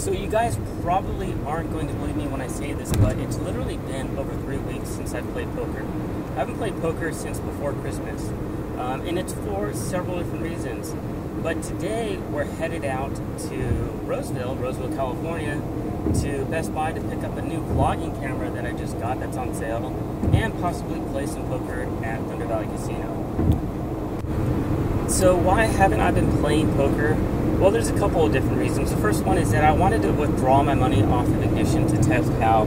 So you guys probably aren't going to believe me when I say this, but it's literally been over 3 weeks since I've played poker. I haven't played poker since before Christmas, and it's for several different reasons. But today we're headed out to Roseville, California, to Best Buy to pick up a new vlogging camera that I just got that's on sale, and possibly play some poker at Thunder Valley Casino. So why haven't I been playing poker? Well, there's a couple of different reasons. The first one is that I wanted to withdraw my money off of Ignition to test how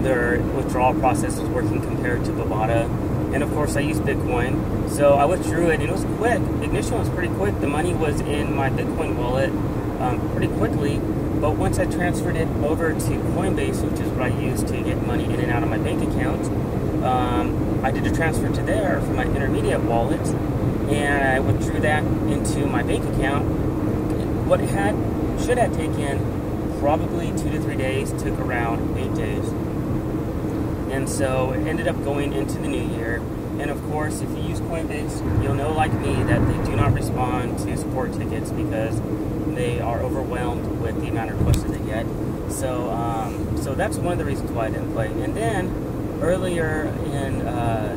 their withdrawal process was working compared to Bovada. And of course I used Bitcoin. So I withdrew it and it was quick. Ignition was pretty quick. The money was in my Bitcoin wallet pretty quickly. But once I transferred it over to Coinbase, which is what I use to get money in and out of my bank account, I did a transfer to there from my intermediate wallet, and I withdrew that into my bank account. What it should have taken probably 2 to 3 days took around 8 days. And so it ended up going into the new year. And of course, if you use Coinbase, you'll know, like me, that they do not respond to support tickets because they are overwhelmed with the amount of requests that they get. So that's one of the reasons why I didn't play. And then earlier in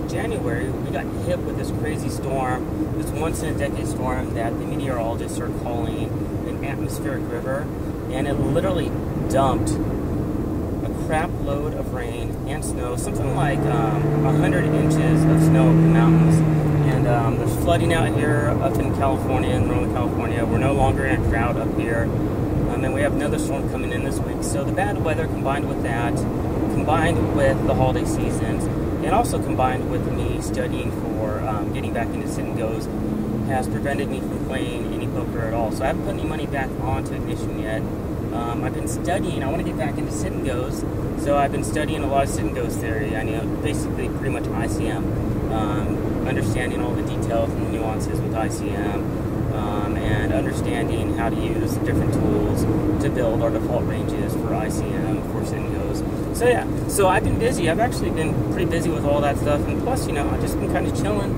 January, we got hit with this crazy storm, this once-in-a-decade storm that the meteorologists are calling an atmospheric river, and it literally dumped a crap load of rain and snow, something like 100 inches of snow up the mountains. And there's flooding out here up in California, in Northern California. We're no longer in a drought up here. And we have another storm coming in this week. So the bad weather combined with that, combined with the holiday seasons, and also combined with me studying for getting back into sit and goes, has prevented me from playing any poker at all. So I haven't put any money back onto Ignition yet. I've been studying. I want to get back into sit and goes, so I've been studying a lot of sit and goes theory. I know basically pretty much ICM, understanding all the details and the nuances with ICM, and understanding how to use different tools to build our default ranges for ICM for sit and goes. So yeah, so I've been busy. I've actually been pretty busy with all that stuff, and plus, I've just been kind of chilling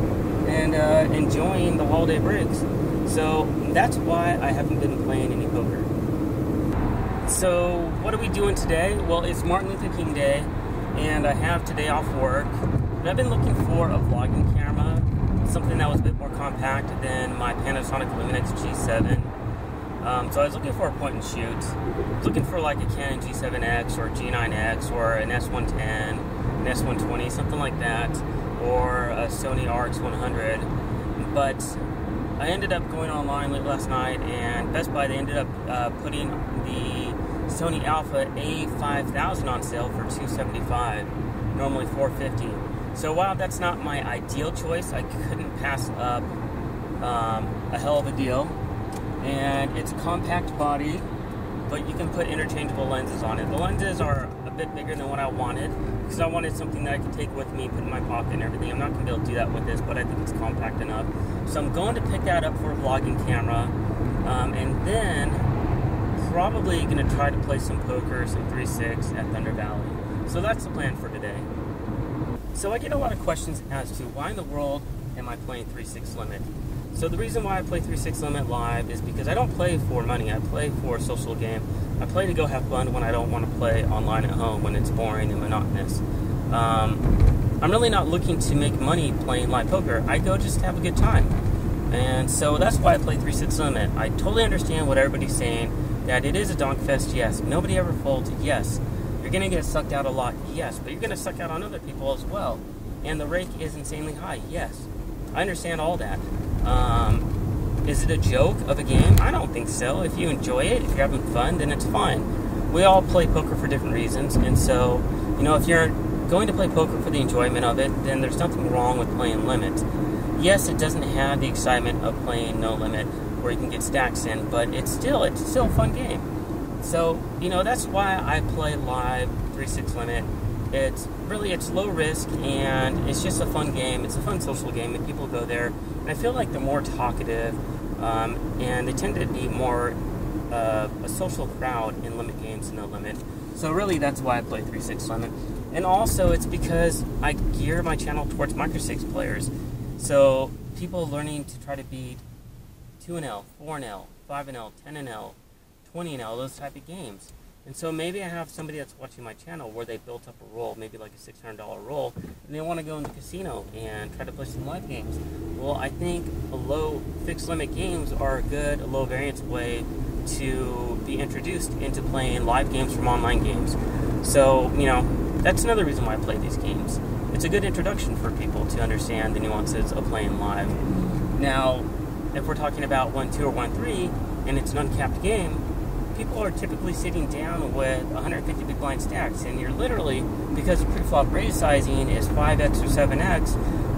and enjoying the holiday breaks. So that's why I haven't been playing any poker. So what are we doing today? Well, it's Martin Luther King Day, and I have today off work. And I've been looking for a vlogging camera, something that was a bit more compact than my Panasonic Luminix G7. So I was looking for a point and shoot. I was looking for like a Canon G7X or G9X or an S110, an S120, something like that, or a Sony RX100. But I ended up going online late last night, and Best Buy, they ended up putting the Sony Alpha A5000 on sale for $275, normally $450. So while that's not my ideal choice, I couldn't pass up a hell of a deal. And it's a compact body, but you can put interchangeable lenses on it. The lenses are a bit bigger than what I wanted, because I wanted something that I could take with me, put in my pocket and everything. I'm not going to be able to do that with this, but I think it's compact enough. So I'm going to pick that up for a vlogging camera, and then probably going to try to play some poker, some 3-6 at Thunder Valley. So that's the plan for today. So I get a lot of questions as to why in the world am I playing 3-6 limit? So the reason why I play 3-6 limit live is because I don't play for money. I play for a social game. I play to go have fun when I don't want to play online at home, when it's boring and monotonous. I'm really not looking to make money playing live poker. I go just to have a good time. And so that's why I play 3-6 limit. I totally understand what everybody's saying, that it is a donk fest, yes. Nobody ever folds, yes. You're going to get sucked out a lot, yes. But you're going to suck out on other people as well. And the rake is insanely high, yes. I understand all that. Is it a joke of a game? I don't think so. If you enjoy it, if you're having fun, then it's fine. We all play poker for different reasons, and so, if you're going to play poker for the enjoyment of it, then there's nothing wrong with playing limit. Yes, it doesn't have the excitement of playing no limit, where you can get stacks in, but it's still a fun game. So, that's why I play live 3-6 limit. It's low risk, and it's just a fun game. It's a fun social game, and people go there, and I feel like they're more talkative, and they tend to be more a social crowd in limit games than no limit. So really, that's why I play 3-6 limit. And also, it's because I gear my channel towards micro-6 players. So people learning to try to beat 2-0, 4-0, 5-0, 10-0, 20-0, those type of games. And so maybe I have somebody that's watching my channel where they built up a roll, maybe like a $600 roll, and they want to go in the casino and try to play some live games. Well, I think low fixed limit games are a good low variance way to be introduced into playing live games from online games. So, you know, that's another reason why I play these games. It's a good introduction for people to understand the nuances of playing live. Now, if we're talking about 1-2 or 1-3, and it's an uncapped game, people are typically sitting down with 150 big blind stacks, and you're literally, because the pre-flop raise sizing is 5x or 7x,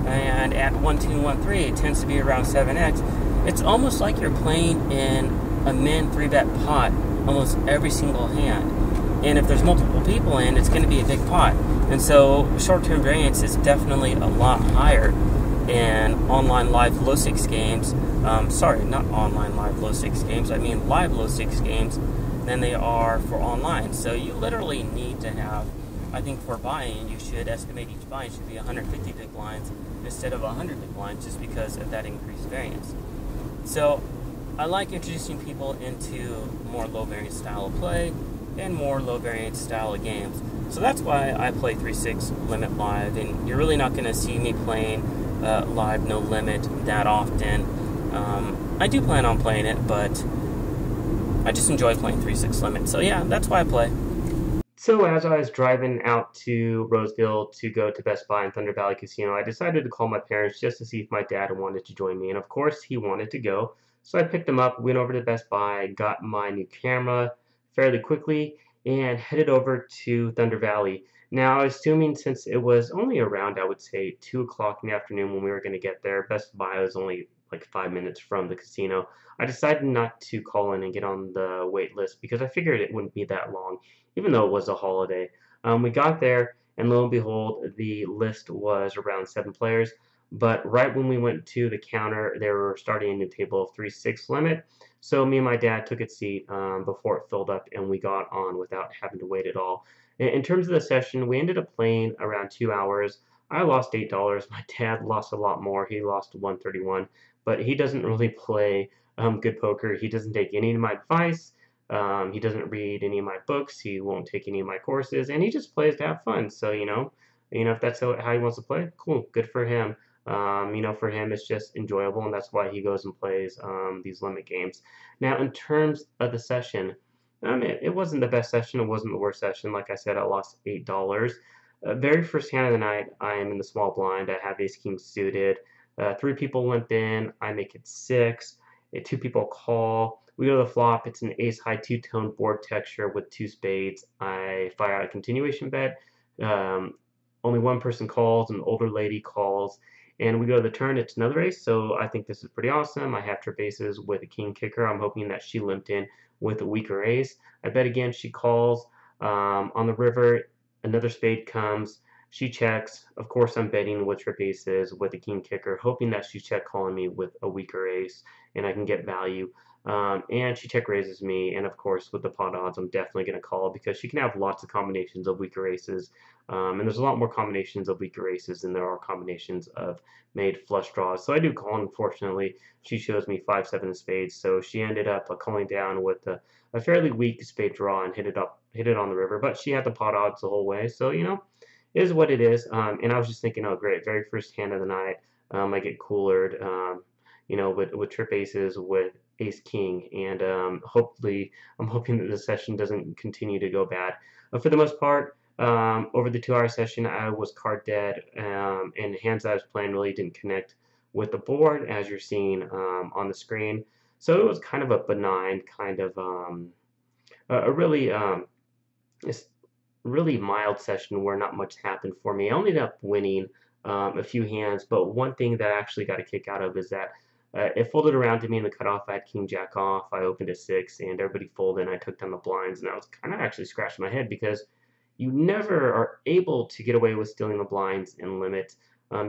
and at 1-2, 1-3, it tends to be around 7x, it's almost like you're playing in a min 3-bet pot almost every single hand. And if there's multiple people in, it's going to be a big pot. And so short-term variance is definitely a lot higher in online live low stakes games. Sorry, not online live low stakes games. I mean live low stakes games than they are for online. So you literally need to have, I think for buying, you should estimate each buy should be 150 big blinds instead of 100 big blinds, just because of that increased variance. So I like introducing people into more low variance style of play and more low variance style of games. So that's why I play 3-6 limit live, and you're really not going to see me playing live no limit that often. I do plan on playing it, but I just enjoy playing 3-6 limit. So yeah, that's why I play. So as I was driving out to Roseville to go to Best Buy and Thunder Valley Casino, I decided to call my parents just to see if my dad wanted to join me. And of course, he wanted to go. So I picked him up, went over to Best Buy, got my new camera fairly quickly, and headed over to Thunder Valley. Now, assuming since it was only around, I would say, 2 o'clock in the afternoon when we were going to get there, Best Buy was only like 5 minutes from the casino, I decided not to call in and get on the wait list because I figured it wouldn't be that long, even though it was a holiday. We got there, and lo and behold, the list was around 7 players. But right when we went to the counter, they were starting a new table of 3-6 limit. So me and my dad took a seat before it filled up, and we got on without having to wait at all. In terms of the session, we ended up playing around 2 hours. I lost $8. My dad lost a lot more. He lost 131, but he doesn't really play good poker. He doesn't take any of my advice. He doesn't read any of my books. He won't take any of my courses, and he just plays to have fun. So if that's how he wants to play, cool, good for him. For him, it's just enjoyable, and that's why he goes and plays these limit games. Now, in terms of the session, it wasn't the best session. It wasn't the worst session. Like I said, I lost $8. Very first hand of the night, I am in the small blind. I have ace king suited. 3 people limp in. I make it 6. 2 people call. We go to the flop. It's an ace high 2-tone board texture with 2 spades. I fire out a continuation bet. Only one person calls. An older lady calls. And we go to the turn, it's another ace, so I think this is pretty awesome. I have trip aces with a king kicker. I'm hoping that she limped in with a weaker ace. I bet again, she calls. On the river, another spade comes. She checks. Of course, I'm betting with trip aces with a king kicker, hoping that she check calling me with a weaker ace and I can get value. And she check raises me, and of course with the pot odds I'm definitely going to call because she can have lots of combinations of weaker aces, and there's a lot more combinations of weaker aces than there are combinations of made flush draws. So I do call. Unfortunately, she shows me 5-7 of spades, so she ended up calling down with a fairly weak spade draw and hit it on the river, but she had the pot odds the whole way, so it is what it is. And I was just thinking, oh great, very first hand of the night, I get coolered, with trip aces with ace king, and hopefully I'm hoping that the session doesn't continue to go bad. For the most part, over the 2-hour session, I was card dead, and hands I was playing really didn't connect with the board, as you're seeing on the screen. So it was kind of a benign, kind of a really mild session where not much happened for me. I ended up winning a few hands, but one thing that I actually got a kick out of is that it folded around to me in the cutoff. I had king jack off. I opened a 6, and everybody folded, and I took down the blinds, and I was kind of actually scratching my head because you never are able to get away with stealing the blinds in limit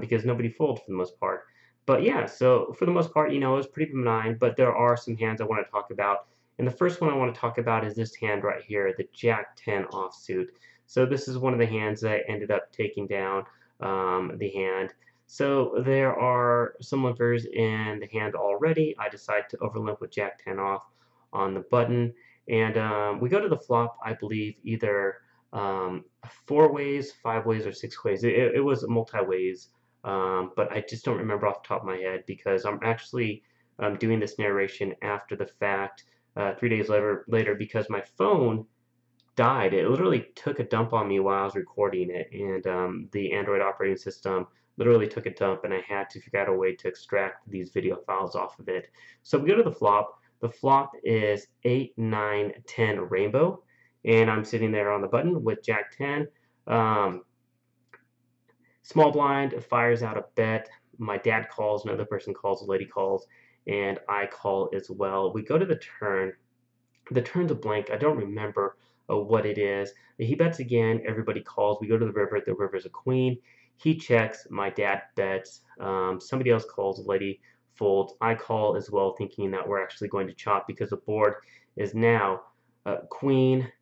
because nobody folds for the most part. But yeah, so for the most part, it was pretty benign, but there are some hands I want to talk about. And the first one I want to talk about is this hand right here, the Jack 10 offsuit. So this is one of the hands that I ended up taking down the hand. So there are some limpers in the hand already. I decide to overlimp with Jack 10 off on the button, And we go to the flop, I believe, either 4 ways, 5 ways, or 6 ways. It was multi-ways, but I just don't remember off the top of my head because I'm actually doing this narration after the fact, 3 days later because my phone died. It literally took a dump on me while I was recording it, and the Android operating system literally took a dump, and I had to figure out a way to extract these video files off of it. So we go to the flop. The flop is 8, 9, 10 rainbow, and I'm sitting there on the button with Jack 10. Um, Small blind fires out a bet. My dad calls, another person calls, a lady calls, and I call as well. We go to the turn. The turn's a blank. I don't remember what it is. He bets again. Everybody calls. We go to the river. The river's a queen. He checks. My dad bets. Somebody else calls. A lady folds. I call as well, thinking that we're actually going to chop because the board is now queen,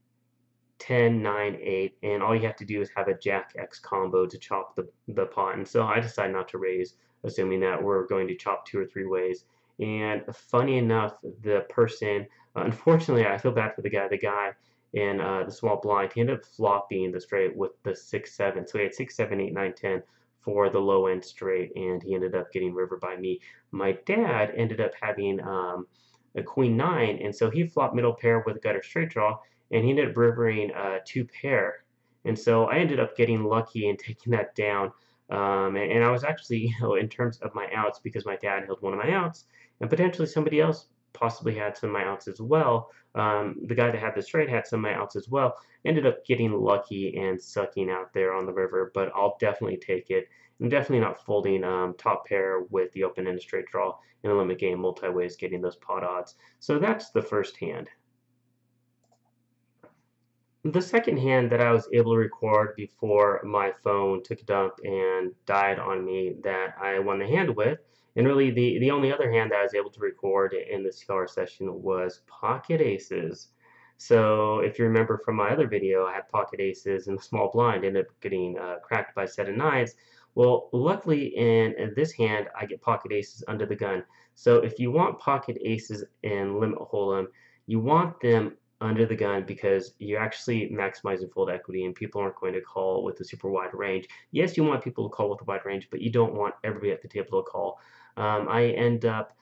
10, 9, 8, and all you have to do is have a Jack X combo to chop the pot. And so I decide not to raise, assuming that we're going to chop 2 or 3 ways. And funny enough, the person, unfortunately, I feel bad for the guy. The guy in the small blind, he ended up flopping the straight with the 6, 7. So he had 6, 7, 8, 9, 10 for the low end straight, and he ended up getting river by me. My dad ended up having a queen 9, and so he flopped middle pair with a gutter straight draw, and he ended up rivering 2 pair. And so I ended up getting lucky and taking that down. And I was actually, in terms of my outs, because my dad held one of my outs, and potentially somebody else possibly had some of my outs as well. The guy that had the straight had some of my outs as well. Ended up getting lucky and sucking out there on the river, but I'll definitely take it. I'm definitely not folding top pair with the open and a straight draw in a limit game multi-ways, getting those pot odds. So that's the first hand. The second hand that I was able to record before my phone took a dump and died on me that I won the hand with, and really the only other hand that I was able to record in this CR session was pocket aces. So if you remember from my other video, I had pocket aces in the small blind, ended up getting cracked by a set of nines. Well, luckily in this hand, I get pocket aces under the gun. So if you want pocket aces in limit hold'em, you want them under the gun because you're actually maximizing fold equity and people aren't going to call with a super wide range. Yes, you want people to call with a wide range, but you don't want everybody at the table to call. I end up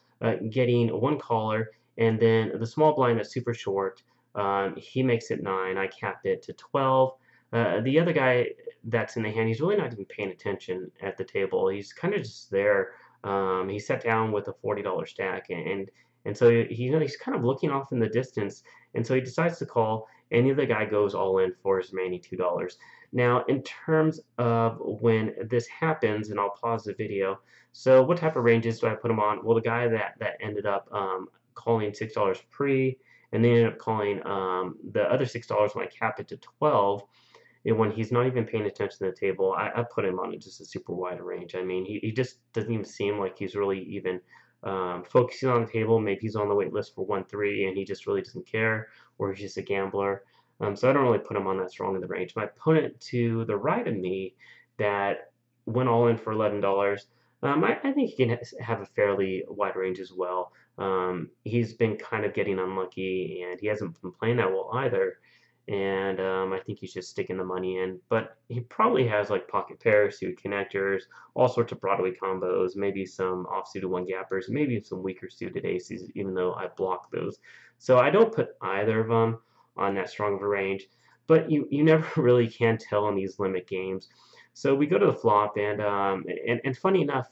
getting one caller, and then the small blind is super short. He makes it 9. I cap it to 12. The other guy that's in the hand, he's really not even paying attention at the table. He's kind of just there. He sat down with a $40 stack, and so he's kind of looking off in the distance, and so he decides to call, and the other guy goes all in for his remaining $2. Now, in terms of when this happens, and I'll pause the video, so what type of ranges do I put him on? Well, the guy that ended up calling $6 pre, and then ended up calling the other $6 when I cap it to 12, and when he's not even paying attention to the table, I put him on just a super wide range. I mean, he just doesn't even seem like he's really even focusing on the table. Maybe he's on the wait list for 1-3 and he just really doesn't care, or he's just a gambler. So I don't really put him on that strong in the range. My opponent to the right of me that went all in for $11, I think he can have a fairly wide range as well. He's been kind of getting unlucky, and he hasn't been playing that well either. And I think he's just sticking the money in. But he probably has like pocket pairs, suited connectors, all sorts of Broadway combos, maybe some off-suited one-gappers, maybe some weaker suited aces, even though I block those. So I don't put either of them on that strong of a range. But you never really can tell in these limit games. So we go to the flop, and funny enough,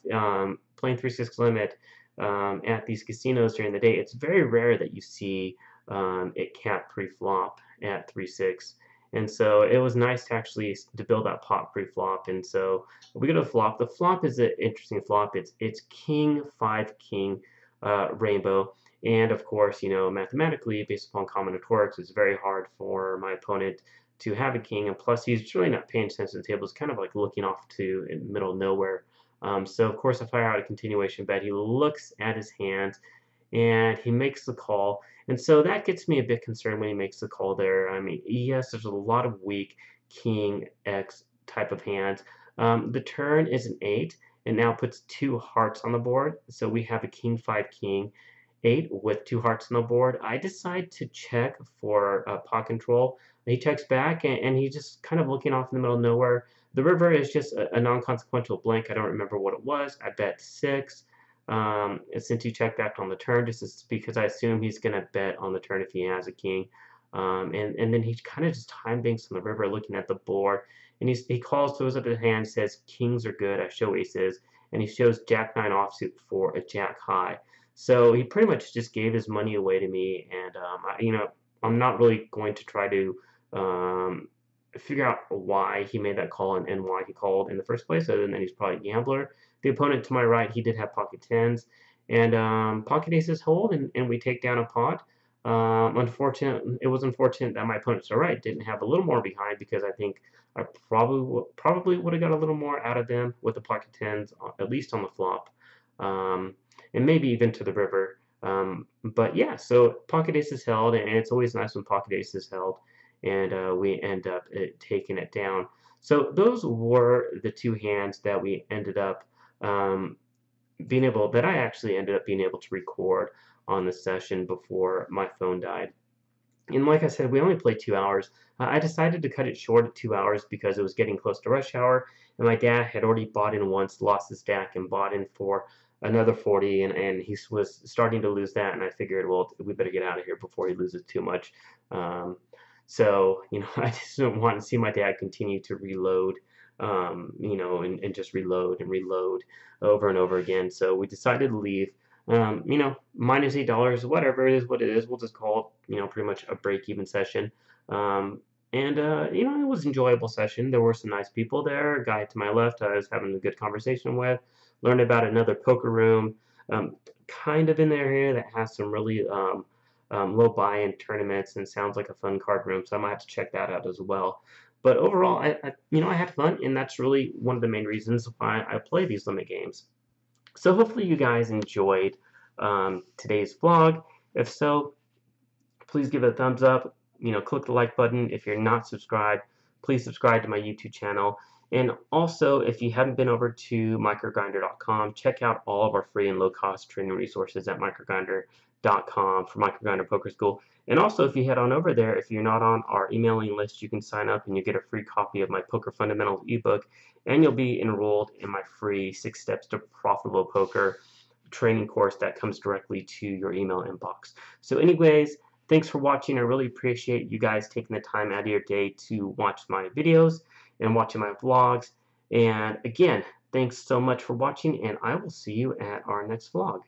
playing 3-6 limit at these casinos during the day, it's very rare that you see it cap pre-flop at 3-6, and so it was nice to actually to build that pot pre-flop. And so we go to the flop. The flop is an interesting flop. It's king 5 king rainbow, and of course, you know, mathematically based upon combinatorics, it's very hard for my opponent to have a king, and plus he's really not paying attention to the table. It's kind of like looking off to in the middle of nowhere. So of course I fire out a continuation bet. He looks at his hand and he makes the call, and so that gets me a bit concerned when he makes the call there. I mean, yes, there's a lot of weak king X type of hands. The turn is an 8 and now puts 2 hearts on the board, so we have a king 5 king, 8 with 2 hearts on the board. I decide to check for pot control. He checks back, and he's just kind of looking off in the middle of nowhere. The river is just a non-consequential blank. I don't remember what it was. I bet 6. Since he checked back on the turn, just because I assume he's going to bet on the turn if he has a king. And then he kind of just time banks on the river looking at the board. And he calls, throws up his hand, says, kings are good. I show aces. And he shows jack 9 offsuit for a jack high. So he pretty much just gave his money away to me. And, I'm not really going to try to figure out why he made that call and why he called in the first place, other than he's probably a gambler. The opponent to my right, he did have pocket tens, and pocket aces hold, and we take down a pot. It was unfortunate that my opponent to the right didn't have a little more behind, because I think I probably would have got a little more out of them with the pocket tens, at least on the flop, and maybe even to the river. But yeah, so pocket aces held, and it's always nice when pocket aces held, and we end up taking it down. So those were the 2 hands that we ended up that I actually ended up being able to record on the session before my phone died. And like I said, we only played 2 hours. I decided to cut it short at 2 hours because it was getting close to rush hour, and my dad had already bought in once, lost his stack, and bought in for another 40, and he was starting to lose that, and I figured, well, we better get out of here before he loses too much. So, I just didn't want to see my dad continue to reload, and just reload and reload over and over again. So we decided to leave. Minus $8, whatever it is, what it is. We'll just call it, pretty much a break-even session. It was an enjoyable session. There were some nice people there. A guy to my left I was having a good conversation with. Learned about another poker room, kind of in the area that has some really low buy-in tournaments and sounds like a fun card room. So I might have to check that out as well. But overall, I had fun, and that's really one of the main reasons why I play these limit games. So hopefully you guys enjoyed today's vlog. If so, please give it a thumbs up. Click the like button. If you're not subscribed, please subscribe to my YouTube channel. And also, if you haven't been over to MicroGrinder.com, check out all of our free and low-cost training resources at MicroGrinder.com for MicroGrinder Poker School. And also, if you head on over there, if you're not on our emailing list, you can sign up and you get a free copy of my Poker Fundamentals ebook, and you'll be enrolled in my free 6 Steps to Profitable Poker training course that comes directly to your email inbox. So anyways, thanks for watching. I really appreciate you guys taking the time out of your day to watch my videos and watching my vlogs. And again, thanks so much for watching, and I will see you at our next vlog.